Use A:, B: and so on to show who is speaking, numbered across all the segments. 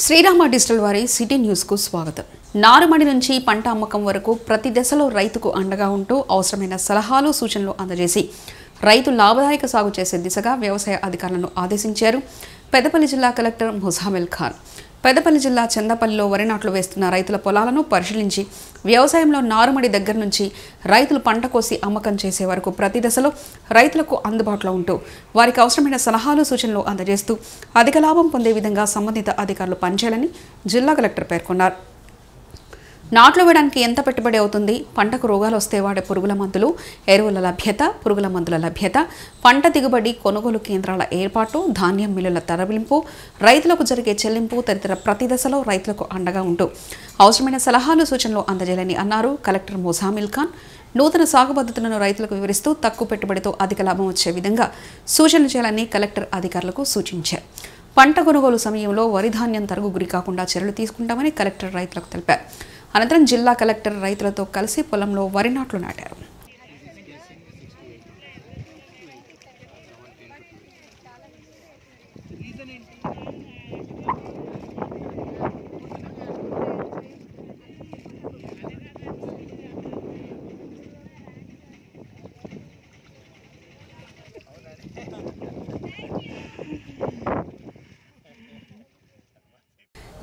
A: Srirama digital వారి city news కు స్వాగతం. నారుమడి నుంచి పంట అమ్మకం వరకు ప్రతి దశలో రైతుకు అండగా ఉంటూ అవసరమైన సలహాలు సూచనలు అందజేసి రైతు లాభదాయక సాగు చేసే దిశగా వ్యవసాయ అధికారులను ఆదేశించారు పెద్దపల్లి జిల్లా కలెక్టర్ ముజామిల్ ఖాన్. పెద్దపల్లి జిల్లా చందపల్లిలో వరి నాట్లు వేస్తున్న రైతుల పొలాలను పరిశీలించి వ్యవసాయంలో నారుమడి దగ్గర నుంచి రైతులు పంట కోసి అమ్మకం చేసే వరకు ప్రతి దశలో రైతులకు అందుబాటులో ఉంటూ వారికి అవసరమైన సలహాలు సూచనలు అందజేస్తూ అధిక లాభం పొందే విధంగా సంబంధిత అధికారులు పనిచేయాలని జిల్లా కలెక్టర్ పేర్కొన్నారు. నాట్లు వేయడానికి ఎంత పెట్టుబడి అవుతుంది, పంటకు రోగాలు వస్తే వాడే పురుగుల మందులు, ఎరువుల లభ్యత, పురుగుల మందుల లభ్యత, పంట దిగుబడి, కొనుగోలు కేంద్రాల ఏర్పాటు, ధాన్యం మిల్లుల తరలింపు, రైతులకు జరిగే చెల్లింపు తదితర ప్రతి దశలో రైతులకు అండగా ఉంటూ అవసరమైన సలహాలు సూచనలు అందజేయాలని అన్నారు కలెక్టర్ ముజామిల్ ఖాన్. నూతన సాగు పద్ధతులను రైతులకు వివరిస్తూ తక్కువ పెట్టుబడితో అధిక లాభం వచ్చే విధంగా సూచనలు చేయాలని కలెక్టర్ అధికారులకు సూచించారు. పంట కొనుగోలు సమయంలో వరి ధాన్యం తరుగు గురి కాకుండా చర్యలు తీసుకుంటామని కలెక్టర్ రైతులకు తెలిపారు. అనంతరం జిల్లా కలెక్టర్ రైతులతో కలిసి పొలంలో వరి నాట్లు నాటారు.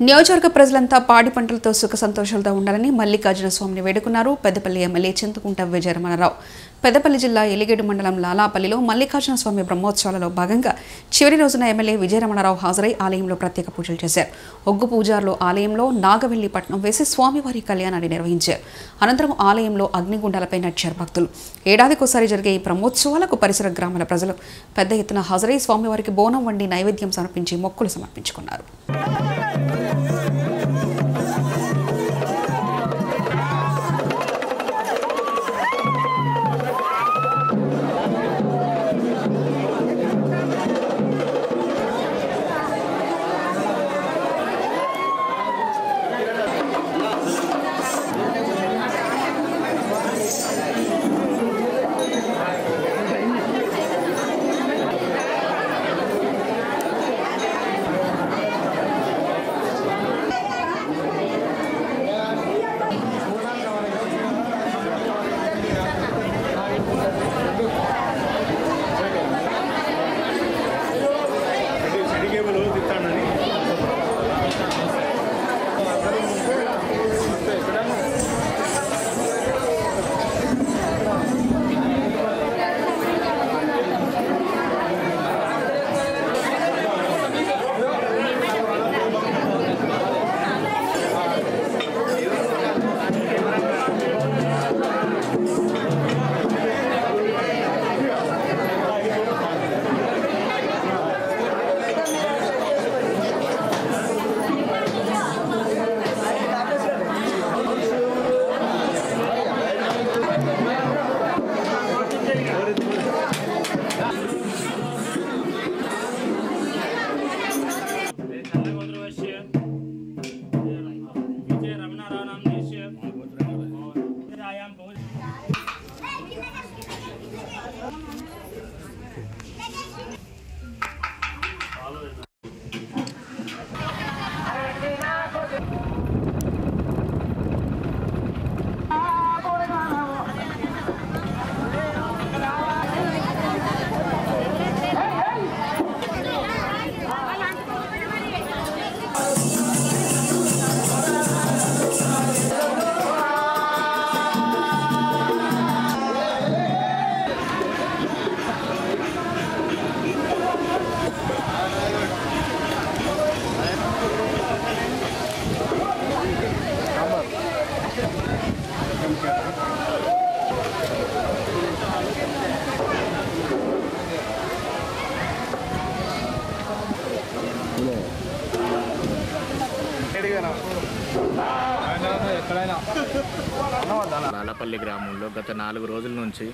A: నియోజకవర్గ ప్రజలంతా పాడి పంటలతో సుఖ సంతోషాలతో ఉండాలని మల్లికార్జున స్వామిని వేడుకున్నారు పెద్దపల్లి ఎమ్మెల్యే చింతకుంట విజయరమణరావు. పెద్దపల్లి జిల్లా ఎలిగేడు మండలం లాలాపల్లిలో మల్లికార్జున స్వామి బ్రహ్మోత్సవాలలో భాగంగా చివరి రోజున ఎమ్మెల్యే విజయరమణరావు హాజరై ఆలయంలో ప్రత్యేక పూజలు చేశారు. ఒగ్గు పూజారులు ఆలయంలో నాగవెల్లి పట్నం వేసి స్వామివారి కళ్యాణాన్ని నిర్వహించారు. అనంతరం ఆలయంలో అగ్నిగుండాలపై నడిచారు భక్తులు. ఏడాదికోసారి జరిగే ఈ బ్రహ్మోత్సవాలకు పరిసర గ్రామాల ప్రజలు పెద్ద ఎత్తున హాజరై స్వామివారికి బోనం వండి నైవేద్యం సమర్పించి మొక్కులు సమర్పించుకున్నారు.
B: లాలాపల్లి గ్రామంలో గత 4 రోజుల నుంచి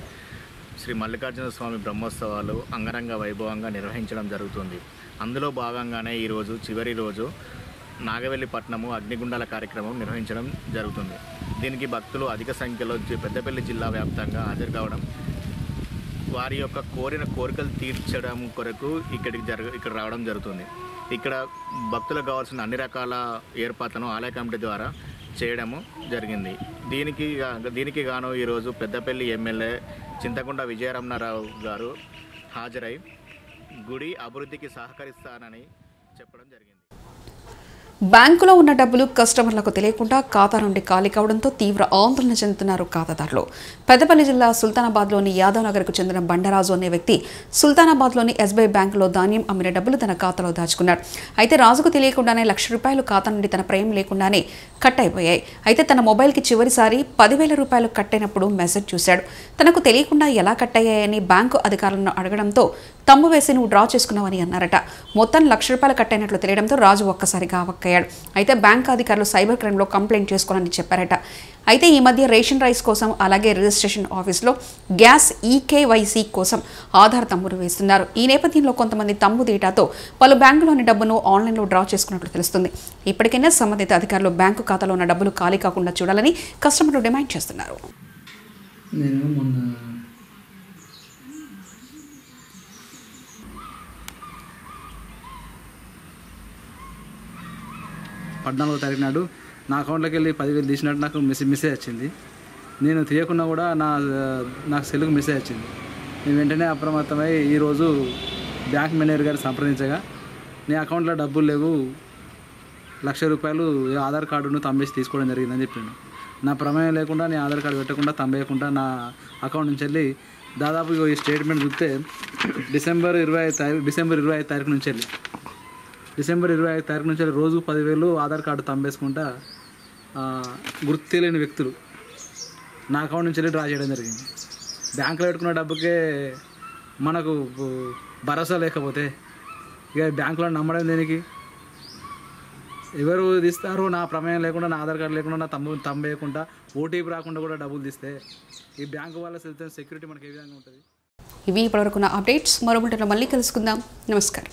B: శ్రీ మల్లికార్జున స్వామి బ్రహ్మోత్సవాలు అంగరంగ వైభవంగా నిర్వహించడం జరుగుతుంది. అందులో భాగంగానే ఈరోజు చివరి రోజు నాగవెల్లి పట్నము అగ్నిగుండాల కార్యక్రమం నిర్వహించడం జరుగుతుంది. దీనికి భక్తులు అధిక సంఖ్యలో పెద్దపల్లి జిల్లా వ్యాప్తంగా హాజరు కావడం వారి యొక్క కోరిన కోరికలు తీర్చడం కొరకు ఇక్కడ రావడం జరుగుతుంది. ఇక్కడ భక్తులకు కావాల్సిన అన్ని రకాల ఏర్పాట్లను ఆలయ కమిటీ ద్వారా చేయడము జరిగింది. దీనికి గాను ఈరోజు పెద్దపల్లి ఎమ్మెల్యే చింతకుంట విజయరమణారావు గారు హాజరై గుడి అభివృద్ధికి సహకరిస్తానని చెప్పడం జరిగింది.
A: బ్యాంకులో ఉన్న డబ్బులు కస్టమర్లకు తెలియకుండా ఖాతా నుండి ఖాళీ కావడంతో తీవ్ర ఆందోళన చెందుతున్నారు ఖాతాదారులు. పెద్దపల్లి జిల్లా సుల్తానాబాద్లోని యాదవ్ నగర్కు చెందిన బండరాజు అనే వ్యక్తి సుల్తానాబాద్లోని ఎస్బీఐ బ్యాంకులో ధాన్యం అమ్మిన డబ్బులు తన ఖాతాలో దాచుకున్నాడు. అయితే రాజుకు తెలియకుండానే ₹1,00,000 ఖాతా నుండి తన ప్రేమ లేకుండానే కట్ అయిపోయాయి. అయితే తన మొబైల్కి చివరిసారి ₹10,000 కట్ అయినప్పుడు మెసేజ్ చూశాడు. తనకు తెలియకుండా ఎలా కట్ అయ్యాయని బ్యాంకు అధికారులను అడగడంతో తమ్ము వేసి నువ్వు డ్రా చేసుకున్నావని అన్నారట. మొత్తం ₹1,00,000 కట్ అయినట్లు తెలియడంతో రాజు ఒక్కసారిగా అవక్కయ్యాడు. అయితే బ్యాంకు అధికారులు సైబర్ క్రైమ్లో కంప్లైంట్ చేసుకోవాలని చెప్పారట. అయితే ఈ మధ్య రేషన్ రైస్ కోసం అలాగే రిజిస్ట్రేషన్ ఆఫీస్లో గ్యాస్ ఈకేవైసీ కోసం ఆధార్ తమ్ముడు వేస్తున్నారు. ఈ నేపథ్యంలో కొంతమంది తమ్ము డేటాతో పలు బ్యాంకులోని డబ్బును ఆన్లైన్లో డ్రా చేసుకున్నట్లు తెలుస్తుంది. ఇప్పటికైనా సంబంధిత అధికారులు బ్యాంకు ఖాతాలో ఉన్న డబ్బులు ఖాళీ కాకుండా చూడాలని కస్టమర్లు డిమాండ్ చేస్తున్నారు.
C: నేను మొన్న 14వ తారీఖు నాడు నా అకౌంట్లోకి వెళ్ళి 10,000 తీసినట్టు నాకు మెసేజ్ వచ్చింది. నేను తీయకుండా కూడా నాకు సెల్లుకు మెసేజ్ వచ్చింది. నేను వెంటనే అప్రమత్తమై ఈరోజు బ్యాంక్ మేనేజర్ గారిని సంప్రదించగా నీ అకౌంట్లో డబ్బులు లేవు, ₹1,00,000 ఆధార్ కార్డును తంబేసి తీసుకోవడం జరిగిందని చెప్పిండు. నా ప్రమేయం లేకుండా నీ ఆధార్ కార్డు పెట్టకుండా తంబేయకుండా నా అకౌంట్ నుంచి వెళ్ళి దాదాపు ఈ స్టేట్మెంట్ చూస్తే డిసెంబర్ 25 తారీఖు నుంచి వెళ్ళి రోజు 10,000 ఆధార్ కార్డు తంబేసుకుంటా గుర్తు తెలియని వ్యక్తులు నా అకౌంట్ నుంచి వెళ్ళి డ్రా చేయడం జరిగింది. బ్యాంకులో పెట్టుకున్న డబ్బుకే మనకు భరోసా లేకపోతే ఇక బ్యాంకులో నమ్మడం దేనికి? ఎవరు తీస్తారో నా ప్రమేయం లేకుండా, నా ఆధార్ కార్డు లేకుండా, నా తంబేయకుండా, ఓటీపీ రాకుండా కూడా డబ్బులు తీస్తే ఈ బ్యాంకు వాళ్ళ సెక్యూరిటీ మనకి ఏ విధంగా ఉంటుంది?
A: ఇవి ఇప్పటివరకున్న అప్డేట్స్. మరో బులెటిన్లో మళ్ళీ కలుసుకుందాం. నమస్కారం.